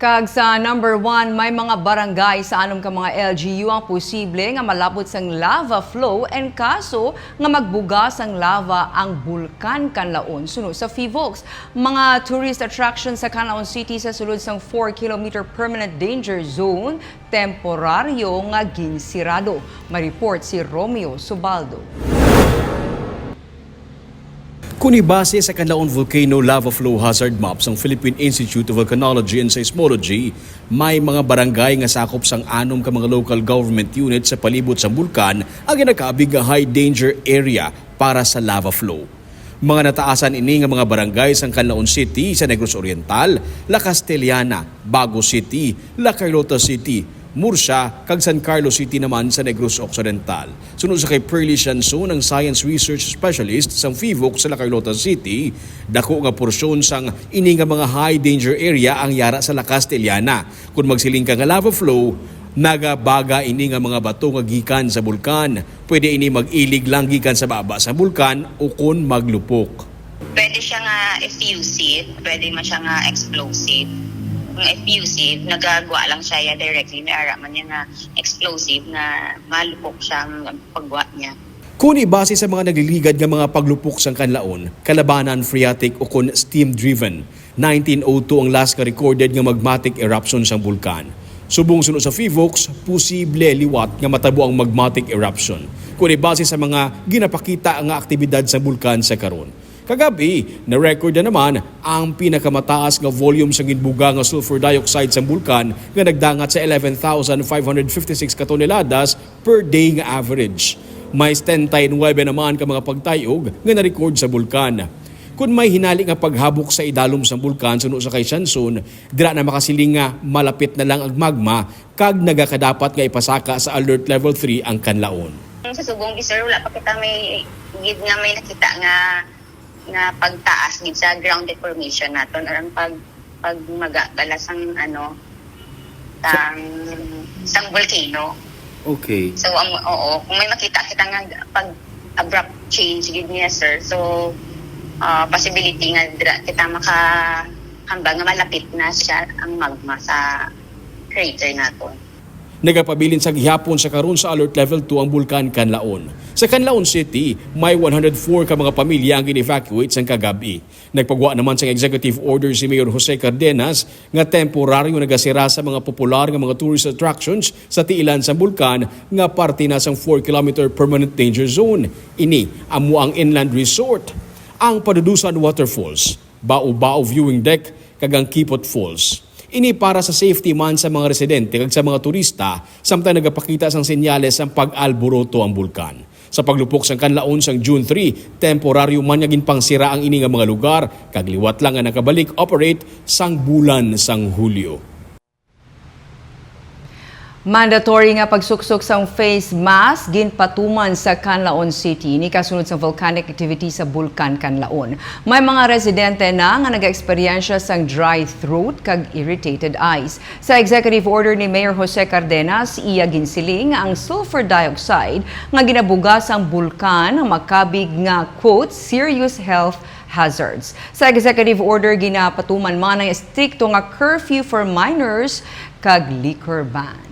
Kag sa number 1, may mga barangay sa anom ka mga LGU ang posible nga malapot sang lava flow and kaso nga magbuga sang lava ang bulkan Kanlaon sunod sa Fivox. Mga tourist attraction sa Kanlaon City sa sulod sang 4-kilometer permanent danger zone, temporaryo nga ginsirado. May-report si Romeo Subaldo. Kung ibase sa Kanlaon Volcano Lava Flow Hazard Maps ng Philippine Institute of Volcanology and Seismology, may mga barangay nga sakop sang anom ka mga local government unit sa palibot sa bulkan ang ginakabig nga high danger area para sa lava flow. Mga nataasan ini nga mga barangay sang Kanlaon City sa Negros Oriental, La Castellana, Bago City, La Carlota City, Murcia, kag San Carlos City naman sa Negros Occidental. Sunod sa kay Pearly Shanson, ang Science Research Specialist sa Fivox sa La Carlota City, dako nga porsyon sang ini nga mga high danger area ang yara sa La Castellana. Kung magsiling ka nga lava flow, nagabaga ini nga mga bato nga gikan sa bulkan. Pwede ini mag-ilig lang gikan sa baba sa bulkan o kun maglupok. Pwede siya nga effusive, pwede man siya nga explosive. Kung effusive, nagagawa lang siya directly, may araman niya nga explosive na malupok siya ang paggawa niya. Kung ibase sa mga nagliligad nga mga paglupok sang Kanlaon, kalabanan phreatic o kun steam-driven, 1902 ang last ka recorded nga magmatic eruption sang bulkan. Subong sunod sa Fivox, posible liwat nga matabo ang magmatic eruption. Kung ibase sa mga ginapakita nga aktibidad sa bulkan sa karon. Kagabi, na-record na naman ang pinakamataas nga volume sa ginbuga nga sulfur dioxide sa bulkan nga nagdangat sa 11,556 katoneladas per day nga average. May 10.9 naman ka mga pagtayog nga na-record sa bulkan. Kung may hinali nga paghabok sa idalom sa bulkan sunod sa kay Shanson, dira na makasiling nga malapit na lang ang magma kag nagakadapat nga ipasaka sa alert level 3 ang Kanlaon. Sa subong sir, wala pa kita may gid nga may nakita nga pagtaas gid sa ground deformation naton or ang pag magdala sang sang volcano. Okay. So oo, kung may makita kita nga pag abrupt change gid niya sir. So possibility nga kita makahambang nga malapit na siya ang magma sa crater naton. Nagapabilin sa gihapon sa karon sa alert level 2 ang bulkan Kanlaon. Sa Kanlaon City, may 104 ka mga pamilya ang gin-evacuate sang kagabi. Nagpagwa naman sa executive order si Mayor Jose Cardenas nga temporaryo nagasira sa mga popular nga mga tourist attractions sa tiilan sa bulkan nga parte na sang 4-kilometer permanent danger zone. Ini amo ang inland resort, ang Padudusan Waterfalls, Bao-Bao Viewing Deck kag ang Kipot Falls. Ini para sa safety man sa mga residente kag sa mga turista samtang nagapakita sang senyales ang pag-alboroto ang bulkan. Sa paglupok sang Kanlaon sang June 3, temporaryo man nga ginpangsira ang ini nga mga lugar kag liwat lang nga nakabalik operate sang bulan sang Hulyo. Mandatory nga pagsuksok sang face mask ginpatuman sa Kanlaon City ni kasunod sa volcanic activity sa bulkan Kanlaon. May mga residente na nga nag-eksperyensya sang dry throat kag irritated eyes. Sa executive order ni Mayor Jose Cardenas, iya ginsiling ang sulfur dioxide nga ginabuga sang bulkan makabig nga quote serious health hazards. Sa executive order ginapatuman man ang strikto nga curfew for minors kag liquor ban.